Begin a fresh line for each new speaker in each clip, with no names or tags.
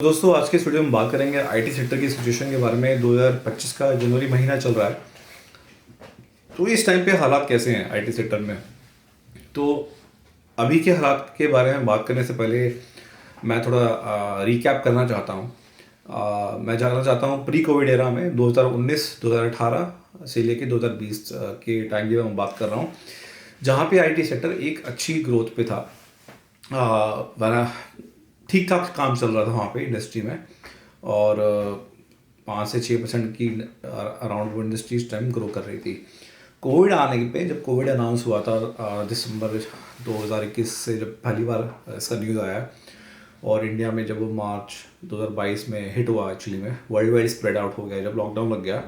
दोस्तों आज के इस वीडियो में बात करेंगे आईटी सेक्टर की सिचुएशन के बारे में। 2025 का जनवरी महीना चल रहा है, तो इस टाइम पे हालात कैसे हैं आईटी सेक्टर में। तो अभी के हालात के बारे में बात करने से पहले मैं थोड़ा रिकैप करना चाहता हूँ। मैं जानना चाहता हूँ प्री कोविड एरा में 2019 2018 से लेके 2020 के टाइम की मैं बात कर रहा हूँ, जहाँ पे आईटी सेक्टर एक अच्छी ग्रोथ पे था। वरना ठीक ठाक काम चल रहा था वहाँ पे इंडस्ट्री में, और 5 से 6% की अराउंड वो इंडस्ट्री इस टाइम ग्रो कर रही थी। कोविड आने पे, जब कोविड अनाउंस हुआ था दिसंबर 2021 से, जब पहली बार इसका न्यूज़ आया, और इंडिया में जब वो मार्च 2022 में हिट हुआ, एक्चुअली में वर्ल्ड वाइड स्प्रेड आउट हो गया, जब लॉकडाउन लग गया,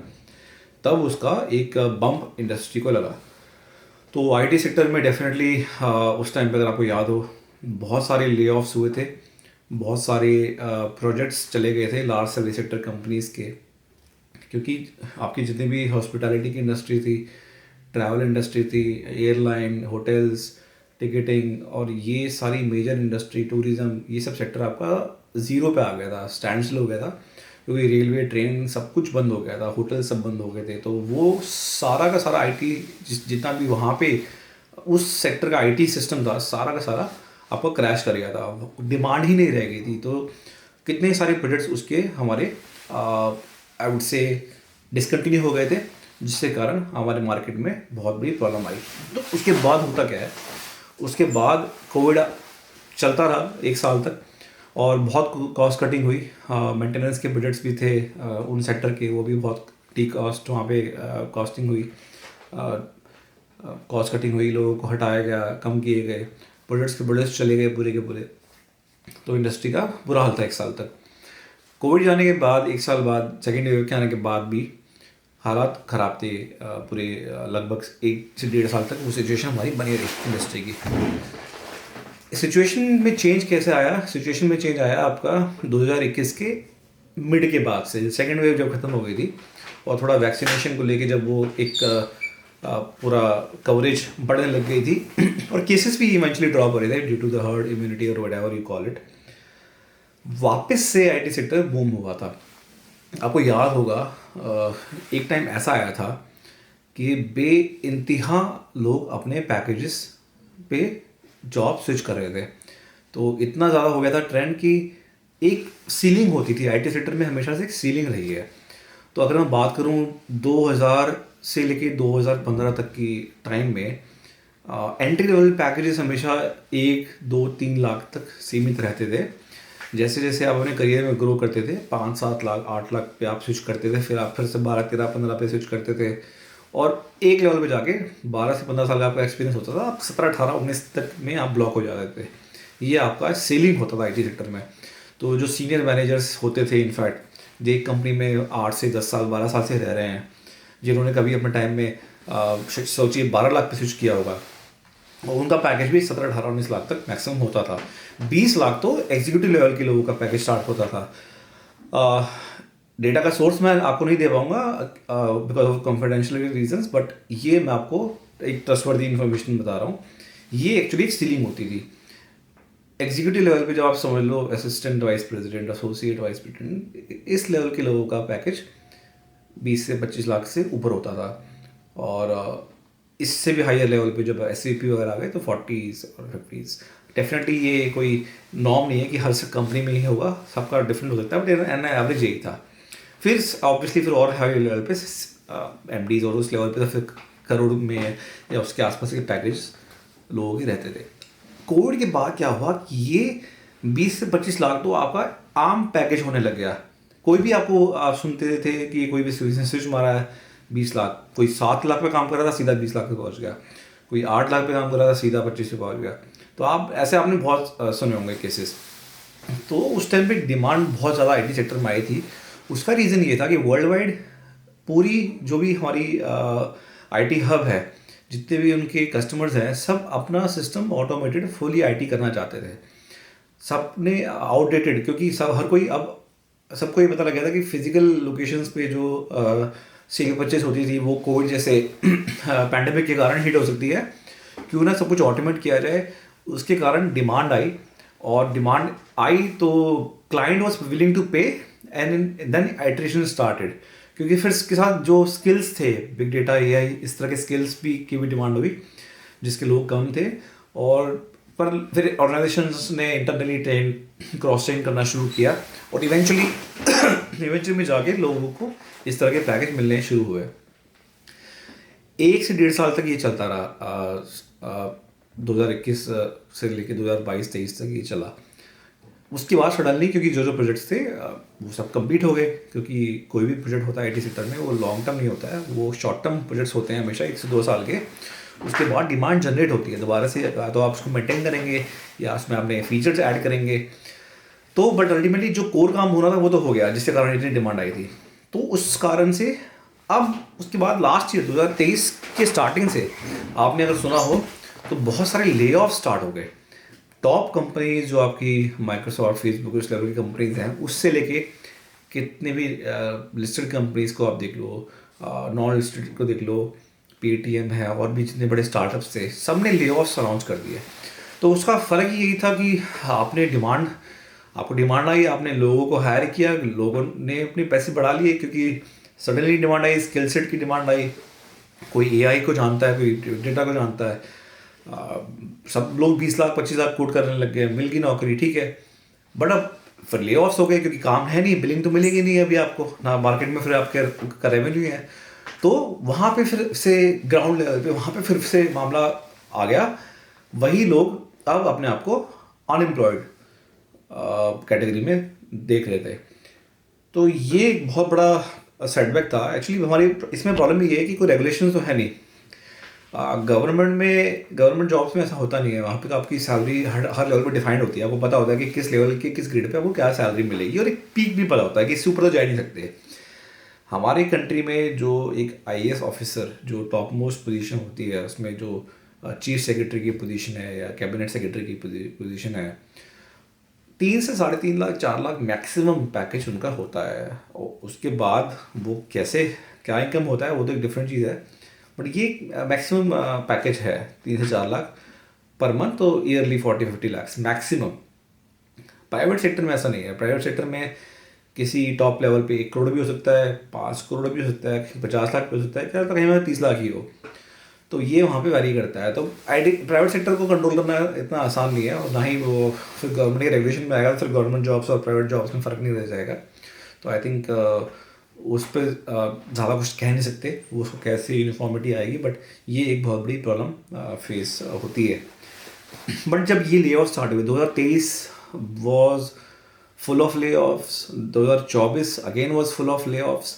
तब उसका एक बम्प इंडस्ट्री को लगा। तो आईटी सेक्टर में डेफिनेटली उस टाइम पे, अगर आपको याद हो, बहुत सारे ले ऑफ्स हुए थे, बहुत सारे प्रोजेक्ट्स चले गए थे लार्ज सर्विस सेक्टर कंपनीज़ के, क्योंकि आपकी जितनी भी हॉस्पिटैलिटी की इंडस्ट्री थी, ट्रैवल इंडस्ट्री थी, एयरलाइन, होटल्स, टिकटिंग, और ये सारी मेजर इंडस्ट्री, टूरिज़्म, ये सब सेक्टर आपका ज़ीरो पे आ गया था, स्टैंड स्टिल हो गया था, क्योंकि रेलवे, ट्रेन सब कुछ बंद हो गया था, होटल सब बंद हो गए थे। तो वो सारा का सारा आईटी, जितना भी वहाँ पे उस सेक्टर का आईटी सिस्टम था, सारा का सारा आपको क्रैश कर गया था, डिमांड ही नहीं रह गई थी। तो कितने सारे प्रोजेक्ट्स उसके हमारे आई वुड से डिसकंटिन्यू हो गए थे, जिसके कारण हमारे मार्केट में बहुत बड़ी प्रॉब्लम आई। तो उसके बाद होता क्या है, उसके बाद कोविड चलता रहा 1 साल तक, और बहुत कॉस्ट कटिंग हुई। मेंटेनेंस के प्रोजेक्ट्स भी थे उन सेक्टर के, वो भी बहुत टी कॉस्ट वहाँ पे कॉस्टिंग हुई, कॉस्ट कटिंग हुई, लोगों को हटाया गया, कम किए गए, प्रोजेक्ट्स के प्रोजेक्ट्स चले गए पूरे के पूरे। तो इंडस्ट्री का बुरा हाल था 1 साल तक। कोविड जाने के बाद 1 साल बाद, सेकेंड वेव के आने के बाद भी हालात ख़राब थे पूरे लगभग 1 से 1.5 साल तक वो सिचुएशन हमारी बनी रही इंडस्ट्री की। सिचुएशन में चेंज कैसे आया? सिचुएशन में चेंज आया आपका 2021 के मिड के बाद से, सेकेंड वेव जब ख़त्म हो गई थी, और थोड़ा वैक्सीनेशन को लेके जब वो एक पूरा कवरेज बढ़ने लग गई थी, और केसेस भी इवेंचुअली ड्रॉप हो रहे थे due to the herd immunity और व्हाटएवर यू कॉल इट, वापस से आईटी सेक्टर बूम हुआ था। आपको याद होगा एक टाइम ऐसा आया था कि बे इंतहा लोग अपने पैकेजेस पे जॉब स्विच कर रहे थे। तो इतना ज़्यादा हो गया था ट्रेंड कि एक सीलिंग होती थी आईटी सेक्टर में, हमेशा से एक सीलिंग रही है। तो अगर मैं बात करूं 2000 से लेके 2015 तक की टाइम में, एंट्री लेवल पैकेजेस हमेशा 1 2 3 लाख तक सीमित रहते थे। जैसे जैसे आप अपने करियर में ग्रो करते थे, 5 7 लाख 8 लाख पे आप स्विच करते थे, फिर आप फिर से 12 13 15 पे स्विच करते थे, और एक लेवल पे जाके 12 से 15 साल का आपका एक्सपीरियंस होता था, आप 17 18 19 तक में आप ब्लॉक हो जाते थे। ये आपका सेलिंग होता था आईटी सेक्टर में। तो जो सीनियर मैनेजर्स होते थे, इनफैक्ट जो एक कंपनी में 8 से 10 साल 12 साल से रह रहे हैं, जिन्होंने कभी अपने टाइम में सोचिए 12 लाख पे स्विच किया होगा, और उनका पैकेज भी 17 18 19 लाख तक मैक्सिमम होता था। 20 लाख तो एग्जीक्यूटिव लेवल के लोगों का पैकेज स्टार्ट होता था। डेटा का सोर्स मैं आपको नहीं दे पाऊंगा because of confidential reasons, but ये मैं आपको एक ट्रस्टवर्दी इन्फॉर्मेशन बता रहा हूँ। ये एक्चुअली एक सीलिंग होती थी एग्जीक्यूटिव लेवल पे, जब आप समझ लो assistant vice president, associate vice president, इस लेवल के लोगों का पैकेज 20 से 25 लाख से ऊपर होता था। और इससे भी हायर लेवल पे जब SVP वगैरह आ गए तो 40s और 50s। डेफिनेटली ये कोई नॉर्म नहीं है कि हर कंपनी में ही होगा, सबका डिफरेंट हो सकता है, बट एन एवरेज यही था। फिर ऑब्वियसली फिर और हाई लेवल पे MDs, और उस लेवल पे तो फिर करोड़ में या उसके आसपास के पैकेज लोगों के रहते थे। कोविड के बाद क्या हुआ कि ये 20 से 25 लाख तो आपका आम पैकेज होने लग गया। कोई भी आपको आप सुनते थे कि कोई भी स्विच मारा है 20 लाख, कोई 7 लाख पे काम कर रहा था सीधा 20 लाख पे पहुंच गया, कोई 8 लाख पे काम कर रहा था सीधा 25 पे पहुंच गया। तो आप ऐसे आपने बहुत सुने होंगे केसेस। तो उस टाइम पे डिमांड बहुत ज़्यादा आईटी सेक्टर में आई थी। उसका रीज़न ये था कि वर्ल्ड वाइड पूरी जो भी हमारी आईटी हब है, जितने भी उनके कस्टमर्स हैं, सब अपना सिस्टम ऑटोमेटेड फुली आईटी करना चाहते थे। सब ने आउटडेटेड, क्योंकि सब हर कोई अब सबको ये पता लग गया था कि फिजिकल लोकेशंस पे जो सेल परचेस होती थी वो कोविड जैसे पैंडेमिक के कारण हिट हो सकती है। क्यों ना सब कुछ ऑटोमेट किया जाए। उसके कारण डिमांड आई, और डिमांड आई तो क्लाइंट वॉज विलिंग टू पे एंड देन आइट्रेशन स्टार्टेड, क्योंकि फिर इसके साथ जो स्किल्स थे, बिग डेटा, एआई, इस तरह के स्किल्स भी की भी डिमांड हुई जिसके लोग कम थे। और पर फिर ऑर्गेनाइजेशंस ने इंटरनली ट्रेन क्रॉस ट्रेन करना शुरू किया और इवेंचुअली में जाके लोगों को इस तरह के पैकेज मिलने शुरू हुए। 1 से 1.5 साल तक ये चलता रहा, 2021 से लेकर 2022-23 तक ये चला। उसके बाद सडनली, क्योंकि जो प्रोजेक्ट्स थे वो सब कंप्लीट हो गए, क्योंकि कोई भी प्रोजेक्ट होता है आईटी सेक्टर में वो लॉन्ग टर्म नहीं होता है, वो शॉर्ट टर्म प्रोजेक्ट्स होते हैं हमेशा 1 से 2 साल के। उसके बाद डिमांड जनरेट होती है दोबारा से, तो आप उसको मेंटेन करेंगे या उसमें अपने फीचर्स ऐड करेंगे। तो बट अल्टीमेटली जो कोर काम होना था वो तो हो गया, जिसके कारण इतनी डिमांड आई थी। तो उस कारण से अब उसके बाद लास्ट ईयर 2023 के स्टार्टिंग से आपने अगर सुना हो तो बहुत सारे ले ऑफ स्टार्ट हो गए। टॉप कंपनीज जो आपकी माइक्रोसॉफ्ट, फेसबुक, इस लेवल की कंपनीज हैं, उससे लेके कितने भी लिस्टेड कंपनीज को आप देख लो, नॉन लिस्टेड को देख लो, पेटीएम है और भी जितने बड़े स्टार्टअप्स थे, सब ने ले ऑफ्स अनाउंस कर दिए। तो उसका फ़र्क यही था कि आपको डिमांड आई, आपने लोगों को हायर किया, लोगों ने अपने पैसे बढ़ा लिए, क्योंकि सडनली डिमांड आई, स्किल सेट की डिमांड आई। कोई एआई को जानता है, कोई डेटा को जानता है, सब लोग 20 लाख 25 लाख कोट करने लग गए, मिल गई नौकरी, ठीक है। बट अब फिर ले ऑफ्स हो गए, क्योंकि काम है नहीं, बिलिंग तो मिलेगी नहीं अभी आपको ना, मार्केट में फिर आपका रेवेन्यू है। तो वहाँ पे फिर से ग्राउंड लेवल पे वहाँ पे फिर से मामला आ गया। वही लोग अब अपने आप को अनएम्प्लॉयड कैटेगरी में देख रहे थे। तो ये एक बहुत बड़ा सेटबैक था एक्चुअली। हमारी इसमें प्रॉब्लम ये है कि कोई रेगुलेशन तो है नहीं। गवर्नमेंट जॉब्स में ऐसा होता नहीं है। वहाँ पे तो आपकी सैलरी हर लेवल पे डिफाइंड होती है, आपको पता होता है कि किस लेवल के किस ग्रेड पे आपको क्या सैलरी मिलेगी, और एक पीक भी पता होता है कि इससे ऊपर तो जा ही नहीं सकते। हमारी कंट्री में जो एक आईएएस ऑफिसर जो टॉप मोस्ट पोजीशन होती है, उसमें जो चीफ सेक्रेटरी की पोजीशन है या कैबिनेट सेक्रेटरी की पोजीशन है, 3 से 3.5 लाख 4 लाख मैक्सिमम पैकेज उनका होता है। और उसके बाद वो कैसे क्या इनकम होता है वो तो एक डिफरेंट चीज़ है, बट ये मैक्सिमम पैकेज है 3 से 4 लाख पर मंथ, तो yearly 40-50 lakh maximum. Private sector में ऐसा नहीं है। प्राइवेट सेक्टर में किसी टॉप लेवल पे 1 करोड़ भी हो सकता है, 5 करोड़ भी हो सकता है, 50 लाख भी हो सकता है, क्या तो कहीं में 30 लाख ही हो। तो ये वहाँ पे वैरी करता है। तो प्राइवेट सेक्टर को कंट्रोल करना इतना आसान नहीं है, और ना ही वो फिर गवर्नमेंट के रेगुलेशन में आएगा, तो फिर गवर्नमेंट जॉब्स और प्राइवेट जॉब्स में फ़र्क नहीं रह जाएगा। तो आई थिंक उस पर ज़्यादा कुछ कह नहीं सकते, वो उसको कैसे यूनिफॉर्मिटी आएगी, बट ये एक बहुत बड़ी प्रॉब्लम फेस होती है। बट जब ये ले ऑफ स्टार्ट हुए, 2023 वॉज फुल ऑफ ले offs, 2024 again was full of ले ऑफ्स।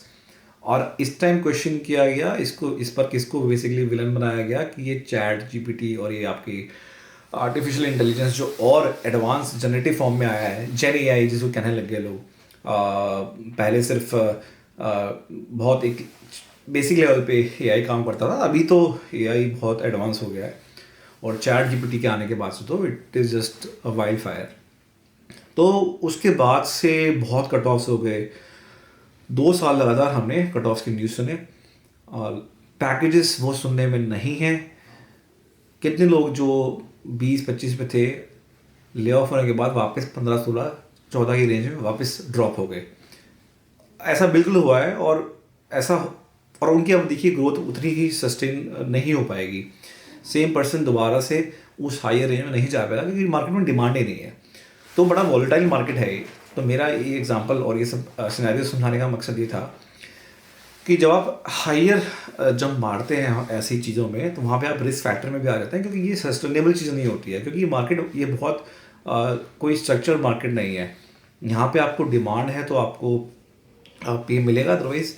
और इस टाइम क्वेश्चन किया गया इस पर किसको बेसिकली विलन बनाया गया कि ये चैट जीपीटी और ये आपकी आर्टिफिशियल इंटेलिजेंस जो और एडवांस जनरेटिव फॉर्म में आया है, जेन एआई जिसको कहने लग गए लोग। पहले सिर्फ बहुत एक बेसिक लेवल पे एआई काम करता था, अभी तो एआई बहुत एडवांस हो गया है, और चैट जीपीटी के आने के बाद से तो it is just a wild fire. तो उसके बाद से बहुत कट ऑफ्स हो गए। 2 साल लगातार हमने कट ऑफ्स की न्यूज़ सुने, और पैकेजेस वो सुनने में नहीं हैं। कितने लोग जो 20-25 पे थे, ले ऑफ होने के बाद वापस 15-16-14 की रेंज में वापस ड्रॉप हो गए। ऐसा बिल्कुल हुआ है, और उनकी अब देखिए ग्रोथ उतनी ही सस्टेन नहीं हो पाएगी। सेम पर्सन दोबारा से उस हायर रेंज में नहीं जा पाएगा, क्योंकि मार्केट में डिमांड ही नहीं है। तो बड़ा वॉलेटाइल मार्केट है। तो मेरा ये एग्जांपल और ये सब सिनेरियो समझाने का मकसद ये था कि जब आप हायर जंप मारते हैं ऐसी चीज़ों में, तो वहाँ पे आप रिस्क फैक्टर में भी आ जाते हैं, क्योंकि ये सस्टेनेबल चीज़ नहीं होती है, क्योंकि ये मार्केट ये बहुत कोई स्ट्रक्चर मार्केट नहीं है। यहाँ पे आपको डिमांड है तो आपको पे मिलेगा, अदरवाइज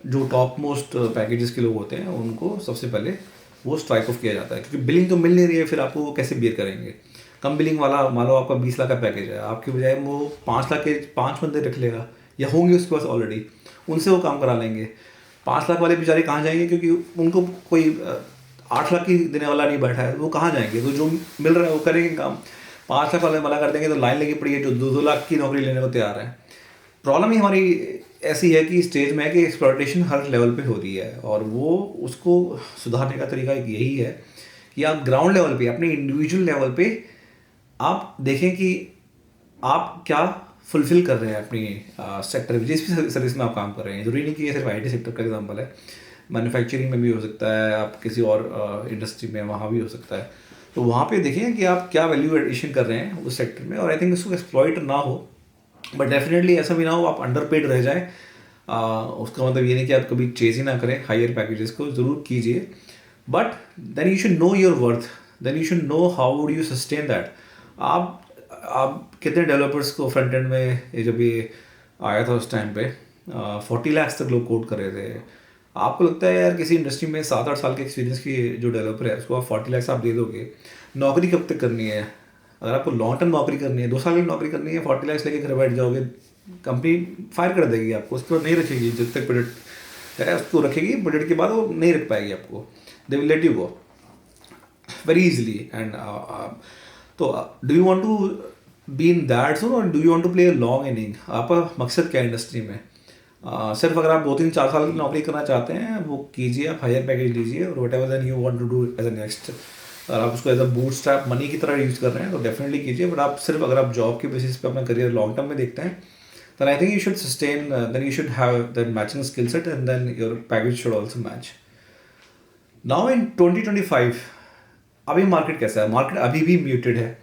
जो टॉप मोस्ट पैकेजेस के लोग होते हैं उनको सबसे पहले वो स्ट्राइक ऑफ किया जाता है, क्योंकि बिलिंग तो मिल नहीं रही है, फिर आपको वो कैसे बियर करेंगे। कम बिलिंग वाला मान लो आपका 20 लाख का पैकेज है, आपके बजाय वो 5 लाख के 5 बंदे रख लेगा, या होंगे उसके पास ऑलरेडी, उनसे वो काम करा लेंगे। 5 लाख वाले बेचारे कहाँ जाएंगे, क्योंकि उनको कोई 8 लाख की देने वाला नहीं बैठा है, वो कहाँ जाएंगे। तो जो मिल रहा है वो करेंगे काम। 5 लाख वाले मना कर देंगे तो लाइन लगी पड़ी है जो 2-2 लाख की नौकरी लेने को तैयार है। प्रॉब्लम ही हमारी ऐसी है कि स्टेज में है कि एक्सप्लॉयटेशन हर लेवल पे हो रही है, और वो उसको सुधारने का तरीका एक यही है कि आप ग्राउंड लेवल पे, अपने इंडिविजुअल लेवल पे आप देखें कि आप क्या फुलफिल कर रहे हैं अपनी सेक्टर, जिस भी सर्विस में आप काम कर रहे हैं। ज़रूरी नहीं कि ये सिर्फ IT सेक्टर का एग्जांपल है, मैन्युफैक्चरिंग में भी हो सकता है, आप किसी और इंडस्ट्री में वहाँ भी हो सकता है। तो वहाँ पे देखिए कि आप क्या वैल्यू एडिशन कर रहे हैं उस सेक्टर में, और आई थिंक इसको एक्सप्लॉइट ना हो, बट डेफिनेटली ऐसा भी ना हो आप अंडर पेड रह जाए। उसका मतलब ये नहीं कि आप कभी चेज ही ना करें हायर पैकेजेस को, ज़रूर कीजिए, but then you should know your worth, then you should know how would you sustain that. आप कितने डेवलपर्स को फ्रंट एंड में जब ये आया था उस टाइम पे 40 लाख तक लोग कोड कर रहे थे। आपको लगता है यार किसी इंडस्ट्री में 7-8 साल के एक्सपीरियंस की जो डेवलपर है उसको आप 40 लाख आप दे दोगे? नौकरी कब तक करनी है? अगर आपको लॉन्ग टर्म नौकरी करनी है, 2 साल की नौकरी करनी है, 40 लाख लेके घर बैठ जाओगे, कंपनी फायर कर देगी आपको, उसके बाद नहीं रखेगी। जब तक प्रोडक्ट है उसको रखेगी, प्रोडक्ट के बाद वो नहीं रख पाएगी आपको, they will let you go very easily. And तो do you want to be in that zone or do you want to play a long inning? आपका मकसद क्या है इंडस्ट्री में? सिर्फ अगर आप 2-3-4 साल की नौकरी करना चाहते हैं वो कीजिए, आप हायर पैकेज लीजिए, और whatever then you want to do as a next, अगर आप उसको as a bootstrap money की तरह यूज़ कर रहे हैं तो डेफिनेटली कीजिए। बट आप सिर्फ अगर आप जॉब के बेसिस पे अपना करियर लॉन्ग टर्म में देखते हैं, then I think you should sustain, then you should have that matching skill set, and then your package should also match. Now in 2025 अभी मार्केट कैसा है? मार्केट अभी भी म्यूटेड है,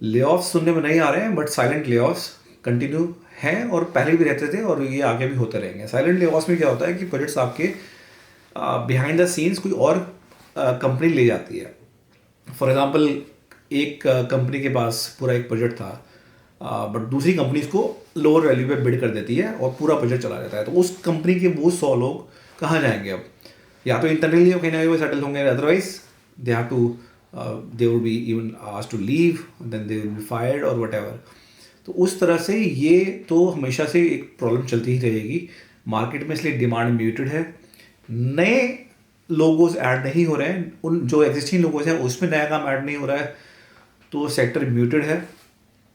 ले-ऑफ्स सुनने में नहीं आ रहे हैं, बट साइलेंट ले-ऑफ्स कंटिन्यू हैं, और पहले भी रहते थे और ये आगे भी होते रहेंगे। साइलेंट ले-ऑफ्स में क्या होता है कि प्रोजेक्ट्स आपके बिहाइंड द सीन्स कोई और कंपनी ले जाती है। फॉर एग्जांपल एक कंपनी के पास पूरा एक प्रोजेक्ट था, बट दूसरी कंपनी इसको लोअर वैल्यू पे बिड कर देती है और पूरा प्रोजेक्ट चला जाता है। तो उस कंपनी के वो 100 लोग कहाँ जाएंगे अब? या तो इंटरनली कहीं ना कहीं सेटल होंगे, otherwise they have to they would be even asked to leave, then they will be fired और वट एवर। तो उस तरह से ये तो हमेशा से एक प्रॉब्लम चलती ही रहेगी मार्केट में, इसलिए डिमांड म्यूटेड है। नए लोगोज ऐड नहीं हो रहे हैं, उन जो एग्जिस्टिंग लोगोज हैं उसमें नया काम ऐड नहीं हो रहा है, तो सेक्टर म्यूटेड है।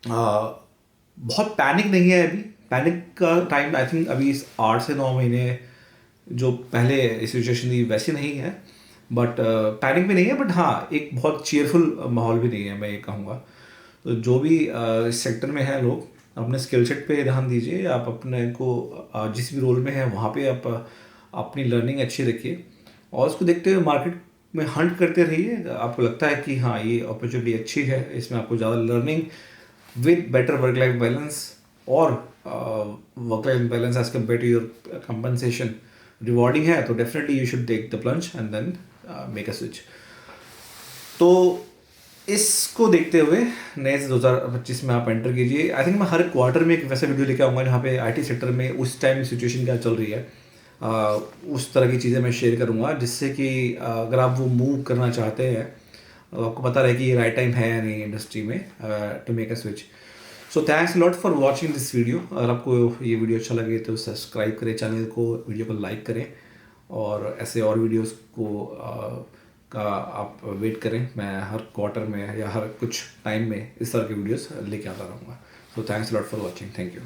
बहुत पैनिक नहीं है अभी, पैनिक का टाइम आई थिंक अभी 8 से 9 महीने जो पहले सिचुएशन थी वैसे नहीं है, बट पैनिक भी नहीं है, बट हाँ एक बहुत चीयरफुल माहौल भी नहीं है, मैं ये कहूँगा। तो जो भी इस सेक्टर में है लोग अपने स्किल सेट पे ध्यान दीजिए, आप अपने को जिस भी रोल में है वहाँ पे आप अपनी लर्निंग अच्छी रखिए, और उसको देखते हुए मार्केट में हंट करते रहिए। आपको लगता है कि हाँ ये अपॉर्चुनिटी अच्छी है, इसमें आपको ज़्यादा learning with better work-life balance or work-life balance as compared to your compensation rewarding है, तो definitely you should take the plunge and then make a switch। तो इसको देखते हुए नए 2025 में आप एंटर कीजिए। आई थिंक मैं हर क्वार्टर में एक वैसा वीडियो लेके आऊँगा जहाँ पे IT सेक्टर में उस टाइम सिचुएशन क्या चल रही है, उस तरह की चीज़ें मैं शेयर करूँगा, जिससे कि अगर आप वो मूव करना चाहते हैं आपको पता रहे कि ये राइट टाइम है या नहीं इंडस्ट्री में to make a switch. So thanks lot for watching this video. अगर आपको ये वीडियो अच्छा लगे तो सब्सक्राइब करें चैनल को, वीडियो को लाइक करें, और ऐसे और वीडियोस को का आप वेट करें। मैं हर क्वार्टर में या हर कुछ टाइम में इस तरह के वीडियोस लेके आता रहूँगा। सो thanks lot for watching, thank you.